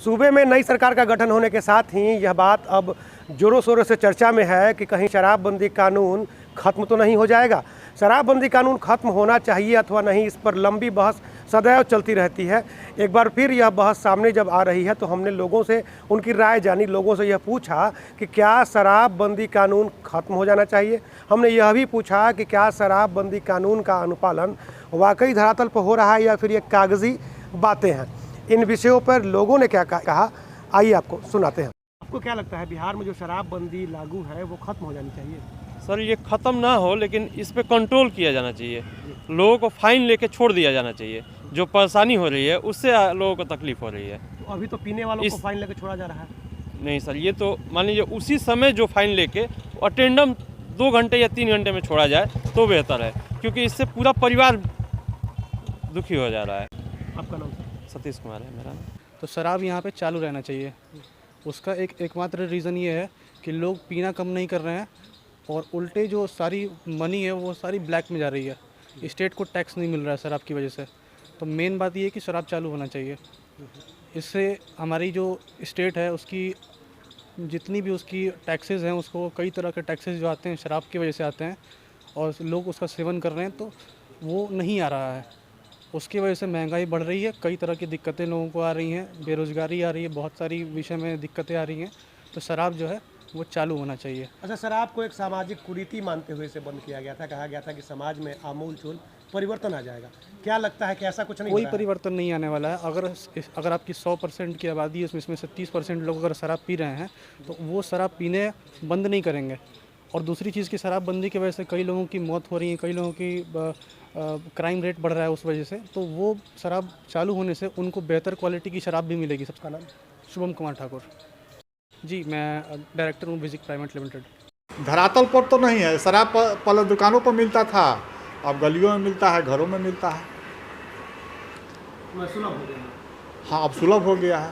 सूबे में नई सरकार का गठन होने के साथ ही यह बात अब जोरों शोरों से चर्चा में है कि कहीं शराबबंदी कानून खत्म तो नहीं हो जाएगा। शराबबंदी कानून खत्म होना चाहिए अथवा नहीं, इस पर लंबी बहस सदैव चलती रहती है। एक बार फिर यह बहस सामने जब आ रही है तो हमने लोगों से उनकी राय जानी, लोगों से यह पूछा कि क्या शराबबंदी कानून खत्म हो जाना चाहिए। हमने यह भी पूछा कि क्या शराबबंदी कानून का अनुपालन वाकई धरातल पर हो रहा है या फिर ये कागजी बातें हैं। इन विषयों पर लोगों ने क्या कहा, आइए आपको सुनाते हैं। आपको क्या लगता है बिहार में जो शराबबंदी लागू है वो खत्म हो जानी चाहिए? सर ये ख़त्म ना हो लेकिन इस पे कंट्रोल किया जाना चाहिए। लोगों को फाइन लेके छोड़ दिया जाना चाहिए। जो परेशानी हो रही है उससे लोगों को तकलीफ हो रही है। तो अभी तो पीने वालों को फाइन लेके छोड़ा जा रहा है। नहीं सर, ये तो मान लीजिए उसी समय जो फाइन लेके अटेंडम 2 घंटे या 3 घंटे में छोड़ा जाए तो बेहतर है, क्योंकि इससे पूरा परिवार दुखी हो जा रहा है। आपका नाम? सतीश कुमार है मेरा नाम। तो शराब यहाँ पे चालू रहना चाहिए। उसका एकमात्र रीज़न ये है कि लोग पीना कम नहीं कर रहे हैं और उल्टे जो सारी मनी है वो सारी ब्लैक में जा रही है। स्टेट को टैक्स नहीं मिल रहा है शराब की वजह से। तो मेन बात ये है कि शराब चालू होना चाहिए। इससे हमारी जो स्टेट है उसकी जितनी भी उसकी टैक्सेस हैं, उसको कई तरह के टैक्सेस जो आते हैं शराब की वजह से आते हैं और लोग उसका सेवन कर रहे हैं, तो वो नहीं आ रहा है। उसकी वजह से महंगाई बढ़ रही है, कई तरह की दिक्कतें लोगों को आ रही हैं, बेरोज़गारी आ रही है, बहुत सारी विषय में दिक्कतें आ रही हैं। तो शराब जो है वो चालू होना चाहिए। अच्छा, शराब को एक सामाजिक कुरीति मानते हुए इसे बंद किया गया था, कहा गया था कि समाज में आमूल-चूल परिवर्तन आ जाएगा। क्या लगता है कि ऐसा कुछ नहीं? कोई परिवर्तन नहीं आने वाला है। अगर आपकी 100% की आबादी है, इसमें से 30% लोग अगर शराब पी रहे हैं तो वो शराब पीने बंद नहीं करेंगे। और दूसरी चीज़ की शराबबंदी की वजह से कई लोगों की मौत हो रही है, कई लोगों की क्राइम रेट बढ़ रहा है उस वजह से। तो वो शराब चालू होने से उनको बेहतर क्वालिटी की शराब भी मिलेगी। सबका नाम? शुभम कुमार ठाकुर जी, मैं डायरेक्टर हूँ विजिक प्राइवेट लिमिटेड। धरातल पर तो नहीं है। शराब पहले दुकानों पर मिलता था, अब गलियों में मिलता है, घरों में मिलता है। सुलभ हो गया। हाँ, अब सुलभ हो गया है।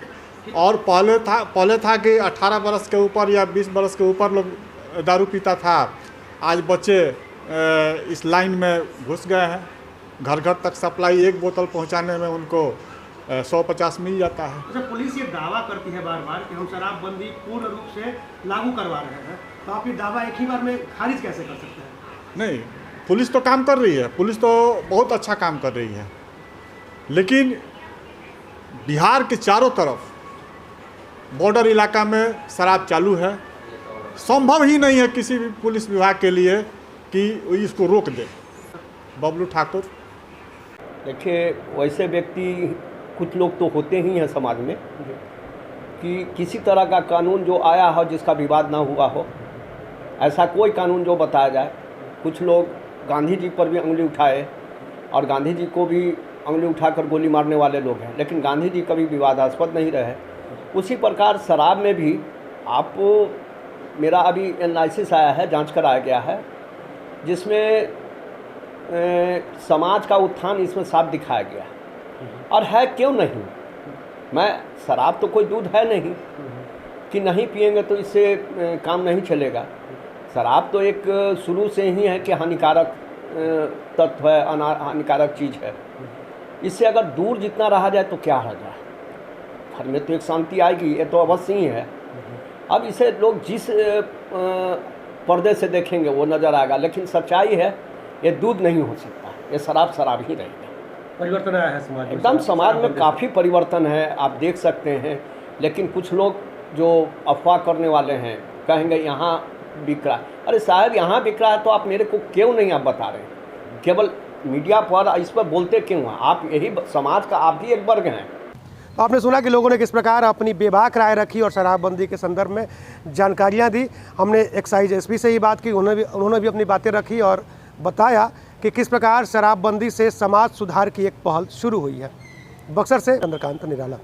और पहले था कि 18 बरस के ऊपर या 20 बरस के ऊपर लोग दारू पीता था। आज बच्चे इस लाइन में घुस गए हैं। घर घर तक सप्लाई एक बोतल पहुंचाने में उनको 150 मिल जाता है। अच्छा, पुलिस ये दावा करती है बार बार कि हम शराबबंदी पूर्ण रूप से लागू करवा रहे हैं, तो आप ये दावा एक ही बार में खारिज कैसे कर सकते हैं? नहीं, पुलिस तो काम कर रही है, पुलिस तो बहुत अच्छा काम कर रही है, लेकिन बिहार के चारों तरफ बॉर्डर इलाका में शराब चालू है। संभव ही नहीं है किसी भी पुलिस विभाग के लिए कि इसको रोक दे। बबलू ठाकुर। देखिए, वैसे व्यक्ति कुछ लोग तो होते ही हैं समाज में कि किसी तरह का कानून जो आया हो जिसका विवाद ना हुआ हो, ऐसा कोई कानून जो बताया जाए। कुछ लोग गांधी जी पर भी उंगली उठाए और गांधी जी को भी उंगली उठाकर गोली मारने वाले लोग हैं, लेकिन गांधी जी कभी विवादास्पद नहीं रहे। उसी प्रकार शराब में भी मेरा अभी एनालिसिस आया है, जांच कराया गया है, जिसमें समाज का उत्थान इसमें साफ दिखाया गया है। और है क्यों नहीं? शराब तो कोई दूध है नहीं कि नहीं पिएंगे तो इससे काम नहीं चलेगा। शराब तो एक शुरू से ही है कि हानिकारक तत्व है, हानिकारक चीज़ है। इससे अगर दूर जितना रहा जाए तो क्या रह जाए, घर में तो एक शांति आएगी, ये तो अवश्य ही है। अब इसे लोग जिस पर्दे से देखेंगे वो नज़र आएगा, लेकिन सच्चाई है ये दूध नहीं हो सकता, ये शराब ही रहेगा। परिवर्तन आया है समाज में, एकदम समाज में काफ़ी परिवर्तन है, आप देख सकते हैं। लेकिन कुछ लोग जो अफवाह करने वाले हैं कहेंगे यहाँ बिक रहा है। अरे साहब, यहाँ बिक रहा है तो आप मेरे को क्यों नहीं आप बता रहे? केवल मीडिया पर इस पर बोलते क्यों हैं? आप यही समाज का आप भी एक वर्ग हैं। तो आपने सुना कि लोगों ने किस प्रकार अपनी बेबाक राय रखी और शराबबंदी के संदर्भ में जानकारियाँ दी। हमने एक्साइज एसपी से ही बात की, उन्होंने भी अपनी बातें रखी और बताया कि किस प्रकार शराबबंदी से समाज सुधार की एक पहल शुरू हुई है। बक्सर से चंद्रकांत निराला।